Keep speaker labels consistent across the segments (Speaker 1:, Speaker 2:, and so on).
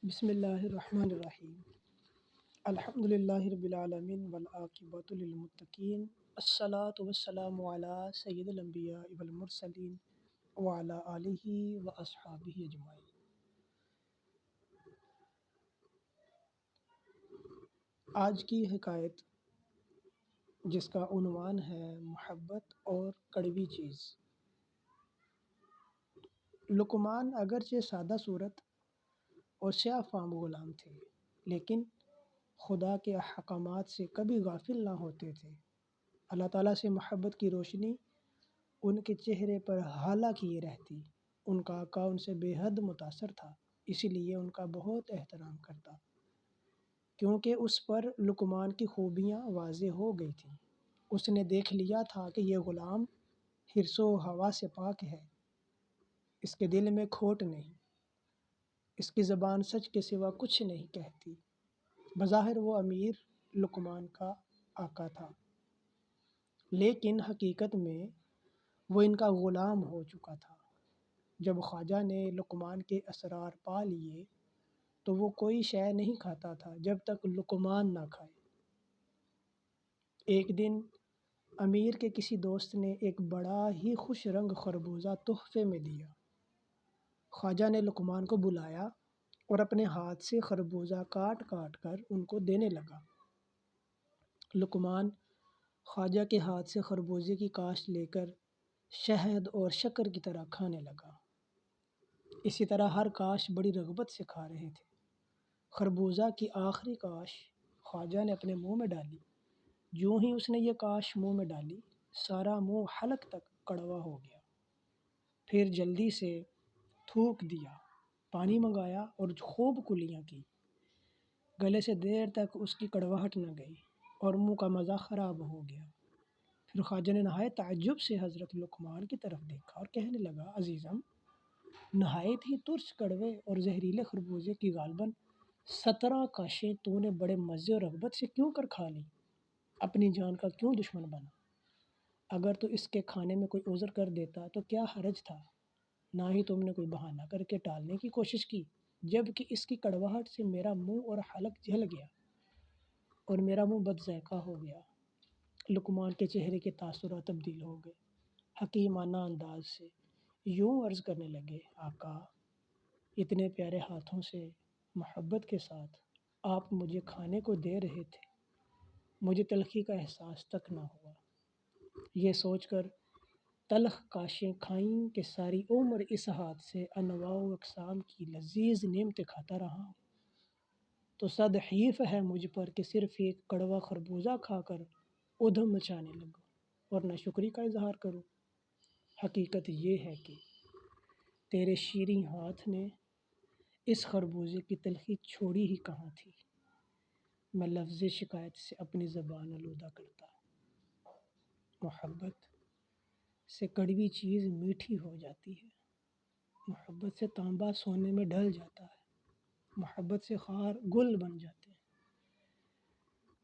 Speaker 1: بسم اللہ الرحمن الرحیم۔ الحمد للہ رب العالمین والعاقبۃ للمتقین، الصلاۃ والسلام علی سید الانبیاء والمرسلین وعلی آلہ واصحابہ اجمعین۔ آج کی حکایت جس کا عنوان ہے محبت اور کڑوی چیز۔ لقمان اگرچہ سادہ صورت اور سیاہ فام غلام تھے، لیکن خدا کے احکامات سے کبھی غافل نہ ہوتے تھے۔ اللہ تعالیٰ سے محبت کی روشنی ان کے چہرے پر ہالہ کیے رہتی۔ ان کا آقا ان سے بے حد متاثر تھا، اسی لیے ان کا بہت احترام کرتا، کیونکہ اس پر لقمان کی خوبیاں واضح ہو گئی تھیں۔ اس نے دیکھ لیا تھا کہ یہ غلام حرص و ہوا سے پاک ہے، اس کے دل میں کھوٹ نہیں، اس کی زبان سچ کے سوا کچھ نہیں کہتی۔ بظاہر وہ امیر لقمان کا آقا تھا، لیکن حقیقت میں وہ ان کا غلام ہو چکا تھا۔ جب خواجہ نے لقمان کے اسرار پا لیے تو وہ کوئی شے نہیں کھاتا تھا جب تک لقمان نہ کھائے۔ ایک دن امیر کے کسی دوست نے ایک بڑا ہی خوش رنگ خربوزہ تحفے میں دیا۔ خواجہ نے لقمان کو بلایا اور اپنے ہاتھ سے خربوزہ کاٹ کاٹ کر ان کو دینے لگا۔ لقمان خواجہ کے ہاتھ سے خربوزے کی کاشت لے کر شہد اور شکر کی طرح کھانے لگا۔ اسی طرح ہر کاشت بڑی رغبت سے کھا رہے تھے۔ خربوزہ کی آخری کاشت خواجہ نے اپنے منہ میں ڈالی۔ جوں ہی اس نے یہ کاشت منہ میں ڈالی، سارا منہ حلق تک کڑوا ہو گیا۔ پھر جلدی سے تھوک دیا، پانی منگایا اور خوب کلیاں کی۔ گلے سے دیر تک اس کی کڑواہٹ نہ گئی اور منہ کا مزہ خراب ہو گیا۔ پھر خواجہ نے نہایت تعجب سے حضرت لقمان کی طرف دیکھا اور کہنے لگا، عزیزم، نہایت ہی ترش کڑوے اور زہریلے خربوزے کی غالباً 17 کاشیں تو نے بڑے مزے اور رغبت سے کیوں کر کھا لی؟ اپنی جان کا کیوں دشمن بنا؟ اگر تو اس کے کھانے میں کوئی عذر کر دیتا تو کیا حرج تھا؟ نہ ہی تم نے کوئی بہانہ کر کے ٹالنے کی کوشش کی، جب کہ اس کی کڑواہٹ سے میرا منہ اور حلق جل گیا اور میرا منہ بد ذائقہ ہو گیا۔ لقمان کے چہرے کے تاثرات تبدیل ہو گئے۔ حکیمانہ انداز سے یوں عرض کرنے لگے، آقا، اتنے پیارے ہاتھوں سے محبت کے ساتھ آپ مجھے کھانے کو دے رہے تھے، مجھے تلخی کا احساس تک نہ ہوا۔ یہ سوچ کر تلخ کاشیں کھائیں کہ ساری عمر اس ہاتھ سے انواع و اقسام کی لذیذ نعمتیں کھاتا رہا ہوں، تو صد حیف ہے مجھ پر کہ صرف ایک کڑوا خربوزہ کھا کر ادھم مچانے لگوں اور نہ شکری کا اظہار کروں۔ حقیقت یہ ہے کہ تیرے شیریں ہاتھ نے اس خربوزے کی تلخی چھوڑی ہی کہاں تھی۔ میں لفظ شکایت سے اپنی زبان آلودہ کرتا۔ محبت سے کڑوی چیز میٹھی ہو جاتی ہے، محبت سے تانبا سونے میں ڈھل جاتا ہے، محبت سے خار گل بن جاتے ہیں،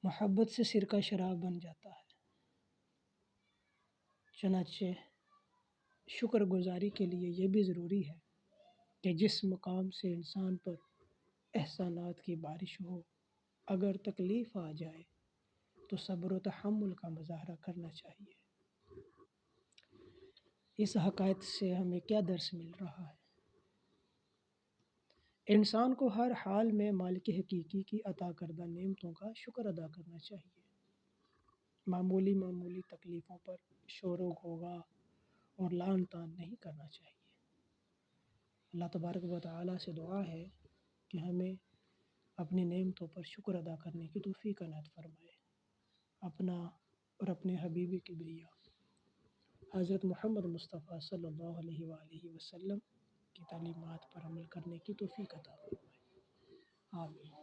Speaker 1: محبت سے سرکہ شراب بن جاتا ہے۔ چنانچہ شکر گزاری کے لیے یہ بھی ضروری ہے کہ جس مقام سے انسان پر احسانات کی بارش ہو، اگر تکلیف آ جائے تو صبر و تحمل کا مظاہرہ کرنا چاہیے۔ اس حکایت سے ہمیں کیا درس مل رہا ہے؟ انسان کو ہر حال میں مالک حقیقی کی عطا کردہ نعمتوں کا شکر ادا کرنا چاہیے۔ معمولی تکلیفوں پر شور و غوغا اور لعن طعن نہیں کرنا چاہیے۔ اللہ تبارک و تعالیٰ سے دعا ہے کہ ہمیں اپنی نعمتوں پر شکر ادا کرنے کی توفیق عنایت فرمائے۔ اپنا اور اپنے حبیب کبریا حضرت محمد مصطفیٰ صلی اللہ علیہ وآلہ وسلم کی تعلیمات پر عمل کرنے کی توفیق عطا فرمائے۔ آمین۔